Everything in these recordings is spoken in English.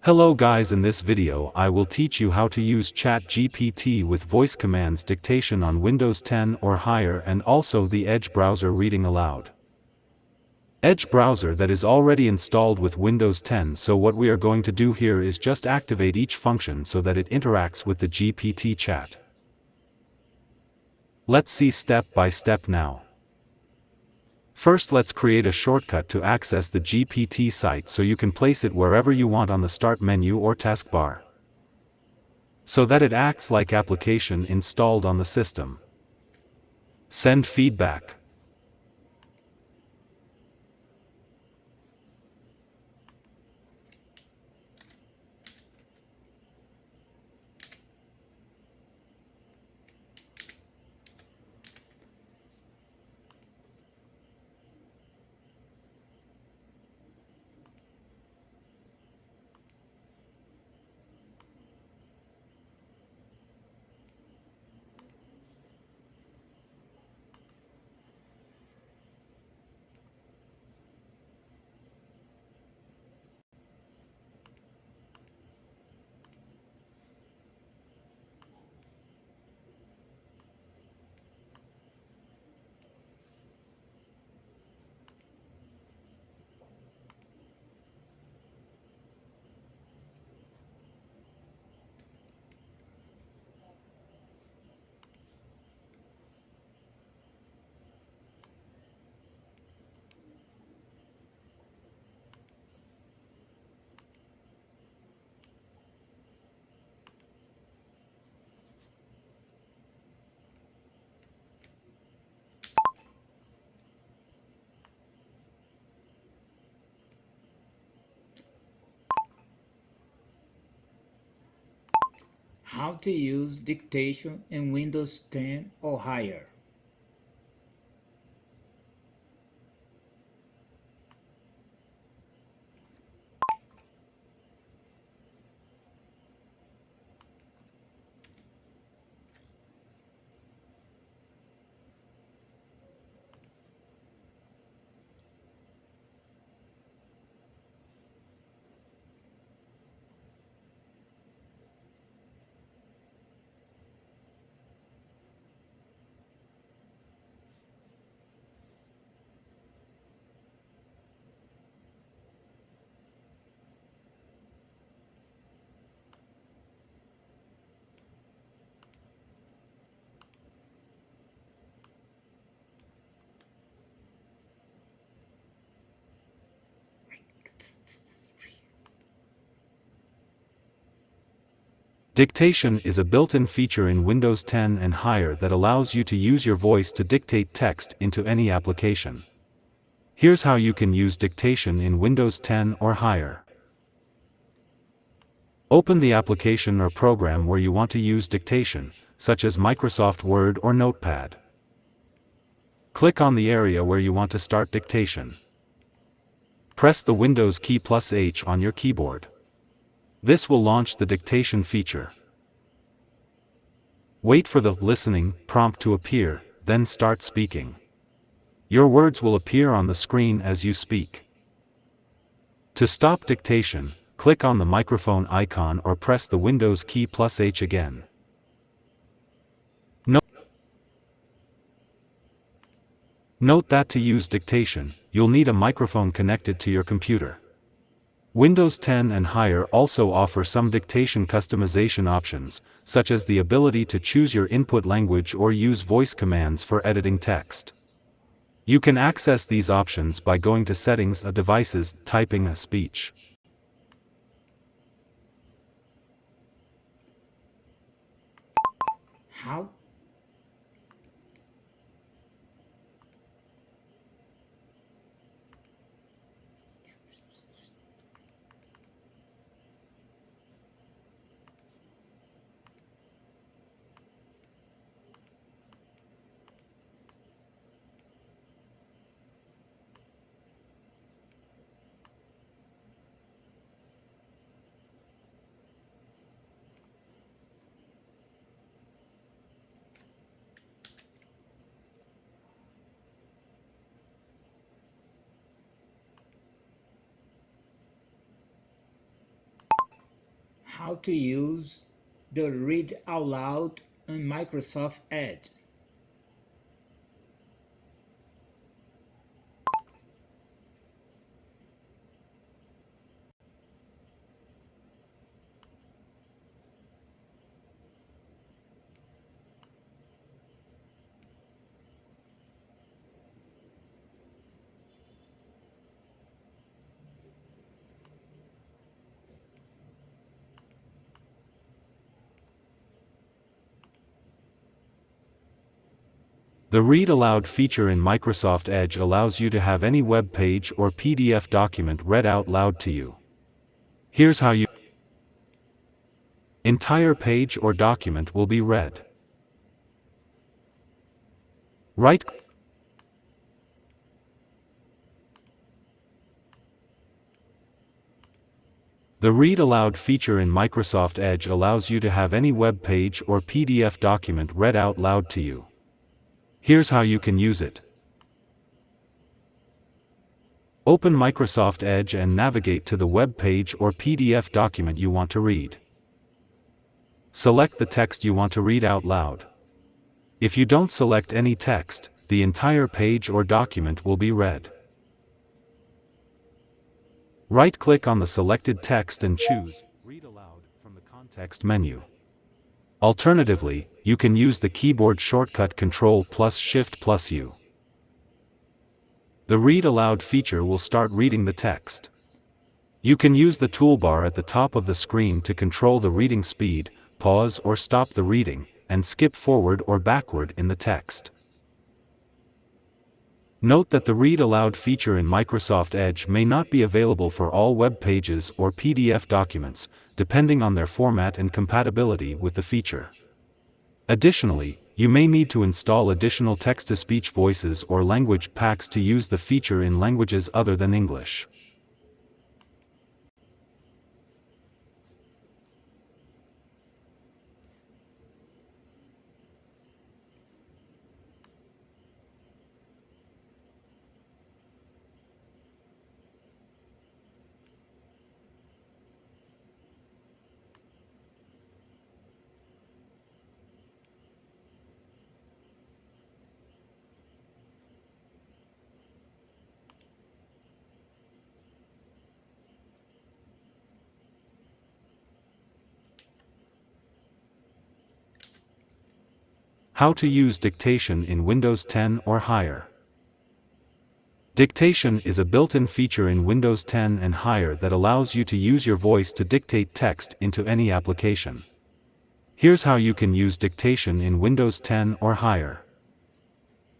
Hello guys, in this video I will teach you how to use GPT with voice commands dictation on Windows 10 or higher and also the Edge browser reading aloud. Edge browser that is already installed with Windows 10, so what we are going to do here is just activate each function so that it interacts with the GPT chat. Let's see step by step now. First, let's create a shortcut to access the GPT site so you can place it wherever you want on the start menu or taskbar, so that it acts like application installed on the system. Send feedback. How to use dictation in Windows 10 or higher. Dictation is a built-in feature in Windows 10 and higher that allows you to use your voice to dictate text into any application. Here's how you can use dictation in Windows 10 or higher. Open the application or program where you want to use dictation, such as Microsoft Word or Notepad. Click on the area where you want to start dictation. Press the Windows key plus H on your keyboard. This will launch the dictation feature. Wait for the listening prompt to appear, then start speaking. Your words will appear on the screen as you speak. To stop dictation, click on the microphone icon or press the Windows key plus H again. Note that to use dictation, you'll need a microphone connected to your computer. Windows 10 and higher also offer some dictation customization options, such as the ability to choose your input language or use voice commands for editing text. You can access these options by going to Settings of Devices, typing a speech. How How to use the Read Out Loud on Microsoft Edge. The Read Aloud feature in Microsoft Edge allows you to have any web page or PDF document read out loud to you. Here's how you entire page or document will be read. Right. The Read Aloud feature in Microsoft Edge allows you to have any web page or PDF document read out loud to you. Here's how you can use it. Open Microsoft Edge and navigate to the web page or PDF document you want to read. Select the text you want to read out loud. If you don't select any text, the entire page or document will be read. Right-click on the selected text and choose Read Aloud from the context menu. Alternatively, you can use the keyboard shortcut Ctrl+Shift+U. The Read Aloud feature will start reading the text. You can use the toolbar at the top of the screen to control the reading speed, pause or stop the reading, and skip forward or backward in the text. Note that the Read Aloud feature in Microsoft Edge may not be available for all web pages or PDF documents, depending on their format and compatibility with the feature. Additionally, you may need to install additional text-to-speech voices or language packs to use the feature in languages other than English. How to use dictation in Windows 10 or higher. Dictation is a built-in feature in Windows 10 and higher that allows you to use your voice to dictate text into any application. Here's how you can use dictation in Windows 10 or higher.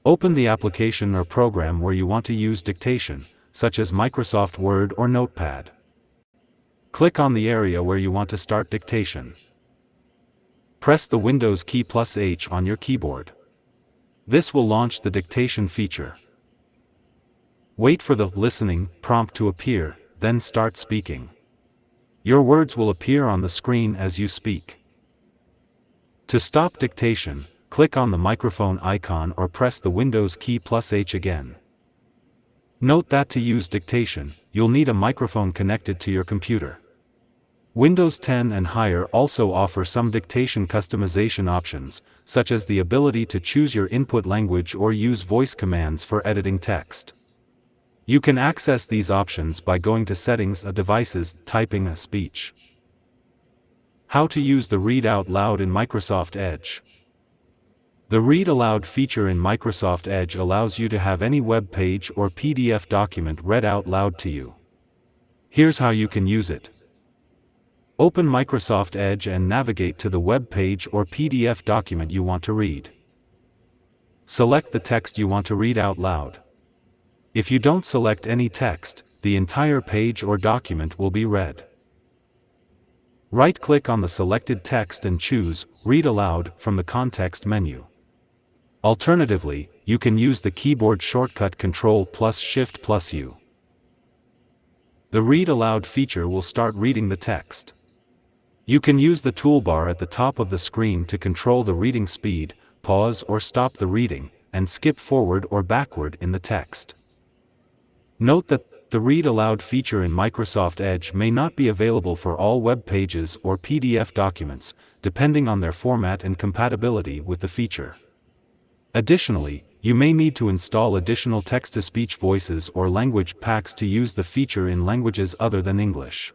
Open the application or program where you want to use dictation, such as Microsoft Word or Notepad. Click on the area where you want to start dictation. Press the Windows key +H on your keyboard. This will launch the dictation feature. Wait for the listening prompt to appear, then start speaking. Your words will appear on the screen as you speak. To stop dictation, click on the microphone icon or press the Windows key +H again. Note that to use dictation, you'll need a microphone connected to your computer. Windows 10 and higher also offer some dictation customization options, such as the ability to choose your input language or use voice commands for editing text. You can access these options by going to Settings of Devices, typing a speech. How to use the Read Out Loud in Microsoft Edge. The Read Aloud feature in Microsoft Edge allows you to have any web page or PDF document read out loud to you. Here's how you can use it. Open Microsoft Edge and navigate to the web page or PDF document you want to read. Select the text you want to read out loud. If you don't select any text, the entire page or document will be read. Right-click on the selected text and choose Read Aloud from the context menu. Alternatively, you can use the keyboard shortcut Ctrl+Shift+U. The Read Aloud feature will start reading the text. You can use the toolbar at the top of the screen to control the reading speed, pause or stop the reading, and skip forward or backward in the text. Note that The Read Aloud feature in Microsoft Edge may not be available for all web pages or PDF documents, depending on their format and compatibility with the feature. Additionally, you may need to install additional text-to-speech voices or language packs to use the feature in languages other than English.